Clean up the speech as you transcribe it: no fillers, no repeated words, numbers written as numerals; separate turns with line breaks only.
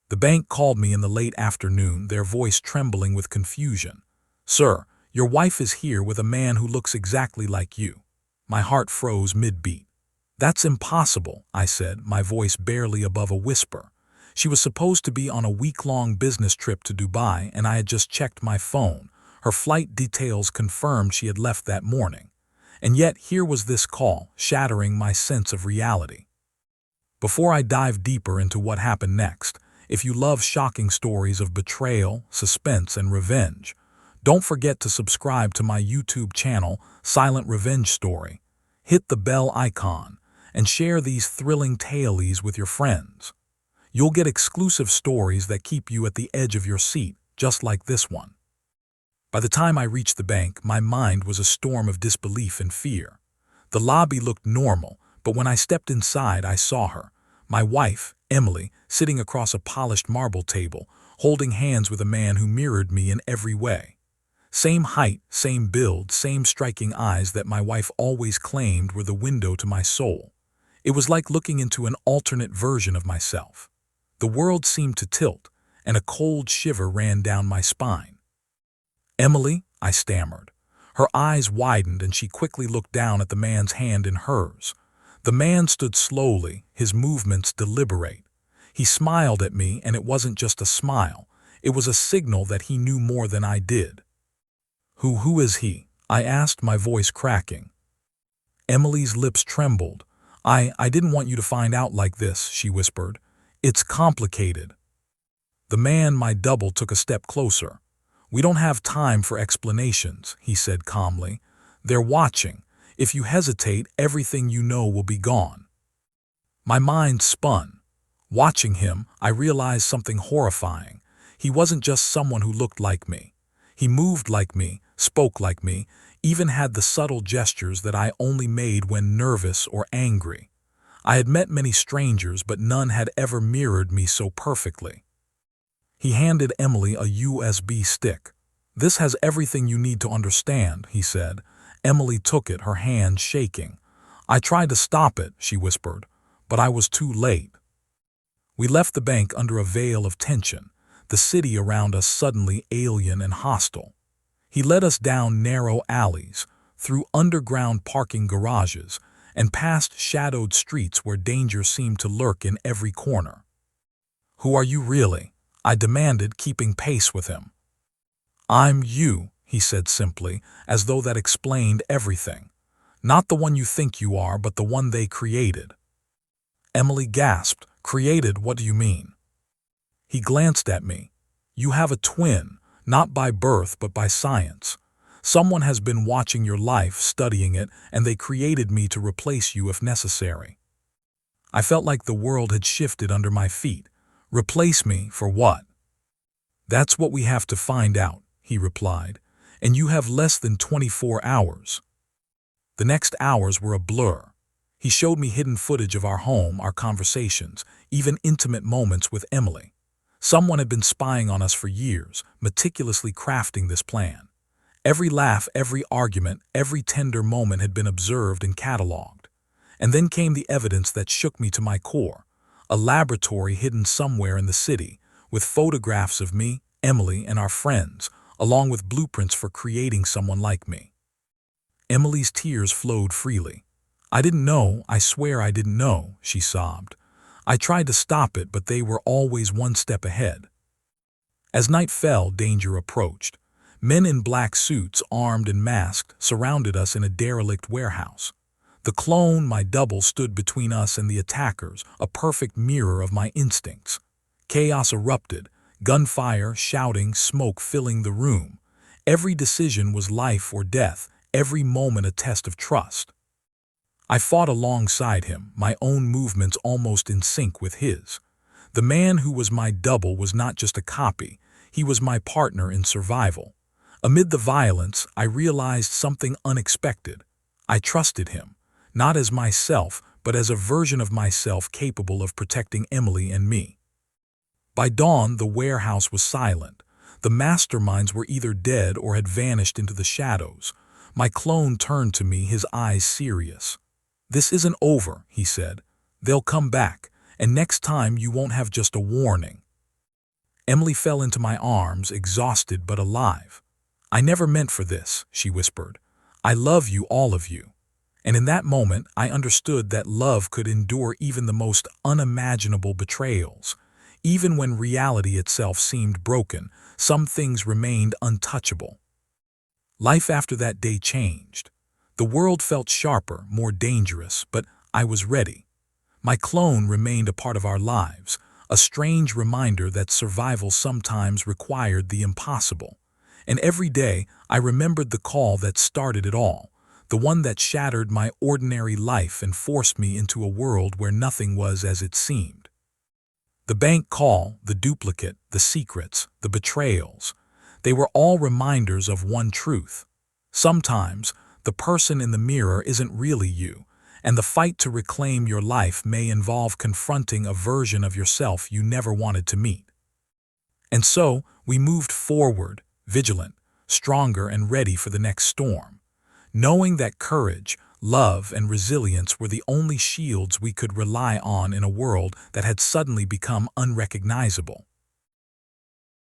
The bank called me in the late afternoon, their voice trembling with confusion. "Sir, your wife is here with a man who looks exactly like you." My heart froze mid-beat. "That's impossible," I said, my voice barely above a whisper. She was supposed to be on a week-long business trip to Dubai, and I had just checked my phone. Her flight details confirmed she had left that morning. And yet here was this call, shattering my sense of reality. Before I dive deeper into what happened next, if you love shocking stories of betrayal, suspense, and revenge, don't forget to subscribe to my YouTube channel, Silent Revenge Story. Hit the bell icon and share these thrilling tales with your friends. You'll get exclusive stories that keep you at the edge of your seat, just like this one. By the time I reached the bank, my mind was a storm of disbelief and fear. The lobby looked normal, but when I stepped inside, I saw her, my wife, Emily, sitting across a polished marble table, holding hands with a man who mirrored me in every way. Same height, same build, same striking eyes that my wife always claimed were the window to my soul. It was like looking into an alternate version of myself. The world seemed to tilt, and a cold shiver ran down my spine. "Emily," I stammered. Her eyes widened and she quickly looked down at the man's hand in hers. The man stood slowly, his movements deliberate. He smiled at me, and it wasn't just a smile. It was a signal that he knew more than I did. Who is he?" I asked, my voice cracking. Emily's lips trembled. I didn't want you to find out like this," she whispered. "It's complicated." The man, my double, took a step closer. "We don't have time for explanations," he said calmly. "They're watching. If you hesitate, everything you know will be gone." My mind spun. Watching him, I realized something horrifying. He wasn't just someone who looked like me. He moved like me, spoke like me, even had the subtle gestures that I only made when nervous or angry. I had met many strangers, but none had ever mirrored me so perfectly. He handed Emily a USB stick. "This has everything you need to understand," he said. Emily took it, her hand shaking. "I tried to stop it," she whispered, "but I was too late." We left the bank under a veil of tension, the city around us suddenly alien and hostile. He led us down narrow alleys, through underground parking garages, and past shadowed streets where danger seemed to lurk in every corner. "Who are you really?" I demanded, keeping pace with him. "I'm you," he said simply, as though that explained everything. "Not the one you think you are, but the one they created." Emily gasped. "Created? What do you mean?" He glanced at me. "You have a twin, not by birth but by science. Someone has been watching your life, studying it, and they created me to replace you if necessary." I felt like the world had shifted under my feet. "Replace me for what?" "That's what we have to find out," he replied, "and you have less than 24 hours. The next hours were a blur. He showed me hidden footage of our home, our conversations, even intimate moments with Emily. Someone had been spying on us for years, meticulously crafting this plan. Every laugh, every argument, every tender moment had been observed and catalogued. And then came the evidence that shook me to my core. A laboratory hidden somewhere in the city, with photographs of me, Emily, and our friends, along with blueprints for creating someone like me. Emily's tears flowed freely. "I didn't know, I swear I didn't know," she sobbed. "I tried to stop it, but they were always one step ahead." As night fell, danger approached. Men in black suits, armed and masked, surrounded us in a derelict warehouse. The clone, my double, stood between us and the attackers, a perfect mirror of my instincts. Chaos erupted, gunfire, shouting, smoke filling the room. Every decision was life or death, every moment a test of trust. I fought alongside him, my own movements almost in sync with his. The man who was my double was not just a copy, he was my partner in survival. Amid the violence, I realized something unexpected. I trusted him, not as myself, but as a version of myself capable of protecting Emily and me. By dawn, the warehouse was silent. The masterminds were either dead or had vanished into the shadows. My clone turned to me, his eyes serious. "This isn't over," he said. "They'll come back, and next time you won't have just a warning. Emily fell into my arms, exhausted but alive. "I never meant for this," she whispered. "I love you, all of you." And in that moment, I understood that love could endure even the most unimaginable betrayals. Even when reality itself seemed broken, some things remained untouchable. Life after that day changed. The world felt sharper, more dangerous, but I was ready. My clone remained a part of our lives, a strange reminder that survival sometimes required the impossible. And every day, I remembered the call that started it all, the one that shattered my ordinary life and forced me into a world where nothing was as it seemed. The bank call, the duplicate, the secrets, the betrayals, they were all reminders of one truth. Sometimes, the person in the mirror isn't really you, and the fight to reclaim your life may involve confronting a version of yourself you never wanted to meet. And so, we moved forward, vigilant, stronger and ready for the next storm, knowing that courage, love, and resilience were the only shields we could rely on in a world that had suddenly become unrecognizable.